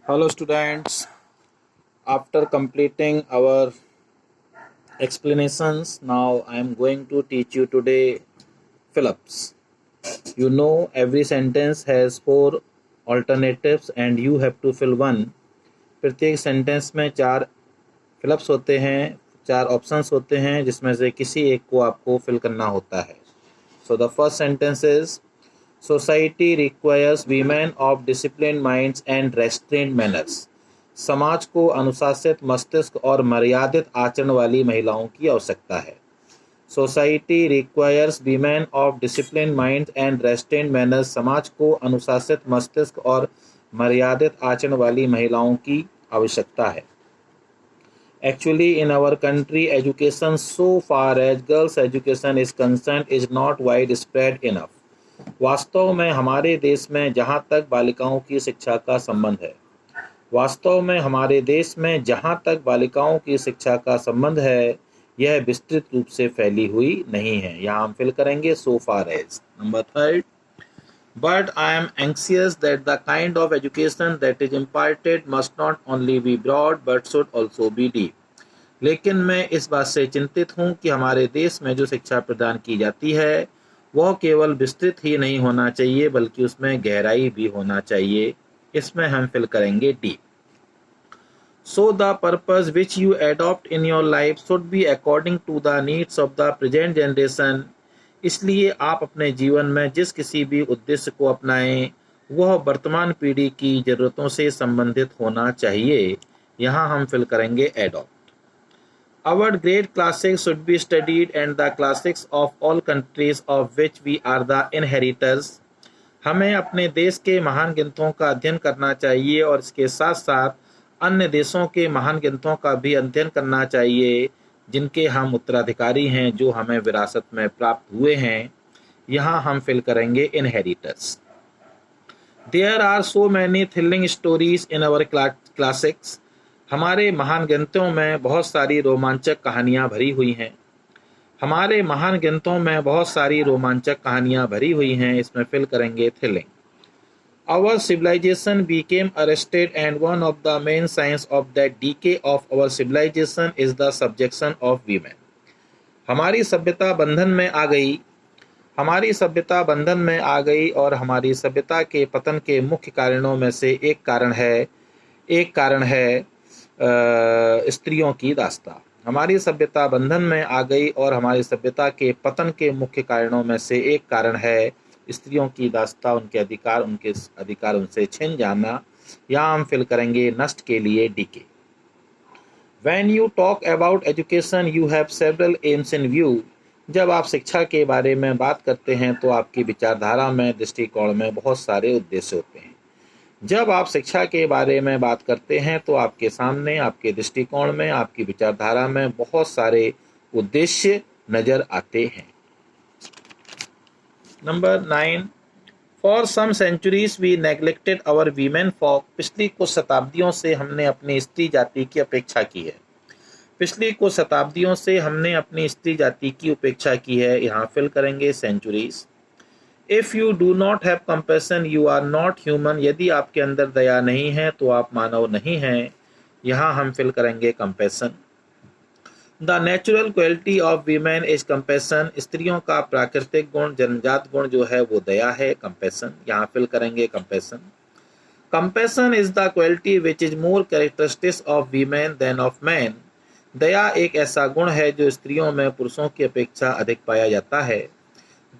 Hello students, after completing our explanations, now I am going to teach you today fill-ups. You know every sentence has four alternatives and you have to fill one. प्रत्येक sentence में चार fill-ups होते हैं, चार options होते हैं जिसमें से किसी एक को आपको फिल करना होता है. So the first sentence is Society requires women of disciplined minds and restrained manners. समाज को अनुशासित मस्तिष्क और मर्यादित आचरण वाली महिलाओं की आवश्यकता है. Society requires women of disciplined minds and restrained manners. समाज को अनुशासित मस्तिष्क और मर्यादित आचरण वाली महिलाओं की आवश्यकता है. Actually, in our country, education so far as girls' education is concerned is not widespread enough. वास्तव में हमारे देश में जहाँ तक बालिकाओं की शिक्षा का संबंध है, वास्तव में हमारे देश में जहाँ तक बालिकाओं की शिक्षा का संबंध है, यह विस्तृत रूप से फैली हुई नहीं है. यहाँ हम फिल करेंगे so far as. Number third, but I am anxious that the kind of education that is imparted must not only be broad but should also be deep. लेकिन मैं इस बात से चिंतित हूँ कि हमारे देश में जो शिक्षा प्रदान की जाती है वह केवल विस्तृत ही नहीं होना चाहिए बल्कि उसमें गहराई भी होना चाहिए. इसमें हम फिल करेंगे deep. So the purpose which you adopt in your life should be according to the needs of the present generation. इसलिए आप अपने जीवन में जिस किसी भी उद्देश्य को अपनाएं वह वर्तमान पीढ़ी की ज़रूरतों से संबंधित होना चाहिए. यहाँ हम फिल करेंगे adopt. Our great classics should be studied and the classics of all countries of which we are the inheritors. हमें अपने देश के महान ग्रंथों का अध्ययन करना चाहिए और इसके साथ साथ अन्य देशों के महान ग्रंथों का भी अध्ययन करना चाहिए जिनके हम उत्तराधिकारी हैं, जो हमें विरासत में प्राप्त हुए हैं. यहाँ हम फिल करेंगे inheritors. There are so many thrilling stories in our classics. हमारे महान ग्रंथों में बहुत सारी रोमांचक कहानियाँ भरी हुई हैं. हमारे महान ग्रंथों में बहुत सारी रोमांचक कहानियाँ भरी हुई हैं. इसमें फिल करेंगे thrilling. Our civilization became arrested and one of the main signs of that decay of our civilization is the subjection of women. हमारी सभ्यता बंधन में आ गई, हमारी सभ्यता बंधन में आ गई और हमारी सभ्यता के पतन के मुख्य कारणों में से एक कारण है स्त्रियों की दास्ता. हमारी सभ्यता बंधन में आ गई और हमारी सभ्यता के पतन के मुख्य कारणों में से एक कारण है स्त्रियों की दास्ता, उनके अधिकार उनसे छिन जाना. यहाँ हम फिल करेंगे नष्ट के लिए DK. When you talk about education, you have several aims in view. जब आप शिक्षा के बारे में बात करते हैं तो आपकी विचारधारा में, दृष्टिकोण में बहुत सारे उद्देश्य होते हैं. जब आप शिक्षा के बारे में बात करते हैं तो आपके सामने, आपके दृष्टिकोण में, आपकी विचारधारा में बहुत सारे उद्देश्य नजर आते हैं. Number 9, for some centuries we neglected our women folk. पिछली कुछ शताब्दियों से हमने अपनी स्त्री जाति की उपेक्षा की है. पिछली कुछ शताब्दियों से हमने अपनी स्त्री जाति की उपेक्षा की है. यहाँ फिल करेंगे centuries. If you do not have compassion you are not human. यदि आपके अंदर दया नहीं है तो आप मानव नहीं हैं. यहाँ हम फिल करेंगे compassion. The natural quality of women is compassion. स्त्रियों का प्राकृतिक गुण, जन्मजात गुण जो है वो दया है, कंपैशन. यहाँ फिल करेंगे compassion. Compassion is the quality which is more characteristics of women than of man. दया एक ऐसा गुण है जो स्त्रियों में पुरुषों की अपेक्षा अधिक पाया जाता है.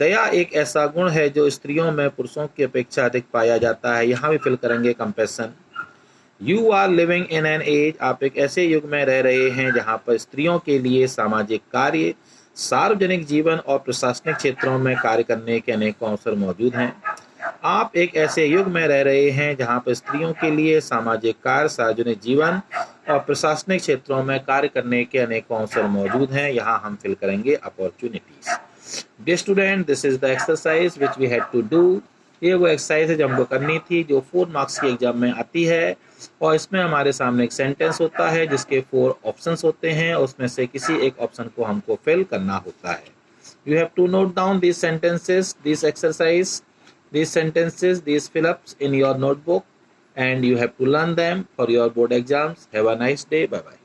दया एक ऐसा गुण है जो स्त्रियों में पुरुषों की अपेक्षा अधिक पाया जाता है. यहाँ भी फिल करेंगे compassion. You are living in an age. आप एक ऐसे युग में रह रहे हैं जहाँ पर स्त्रियों के लिए सामाजिक कार्य, सार्वजनिक जीवन और प्रशासनिक क्षेत्रों में कार्य करने के अनेकों अवसर मौजूद हैं. आप एक ऐसे युग में रह रहे हैं जहाँ पर स्त्रियों के लिए सामाजिक कार्य, सार्वजनिक जीवन और प्रशासनिक क्षेत्रों में कार्य करने के अनेकों अवसर मौजूद हैं. यहाँ हम फिल करेंगे opportunities. Dear student, this is the exercise which we had to do. ये वो एक्सरसाइज है जो हमको करनी थी, जो 4 मार्क्स की एग्जाम में आती है और इसमें हमारे सामने एक सेंटेंस होता है जिसके 4 ऑप्शंस होते हैं. उसमें से किसी एक ऑप्शन को हमको फिल करना होता है. You have to note down these sentences, this exercise, these sentences, these fill-ups in your notebook. and you have to learn them for your board exams. Have a nice day. Bye bye.